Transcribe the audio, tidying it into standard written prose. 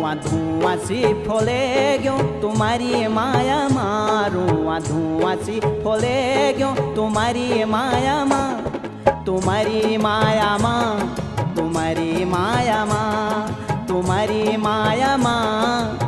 आ धुआं सी फूले गयो तुम्हारी माया मारूं आ धुआं सी फूले गयो तुम्हारी माया माँ तुम्हारी माया माँ तुम्हारी माया माँ तुम्हारी माया माँ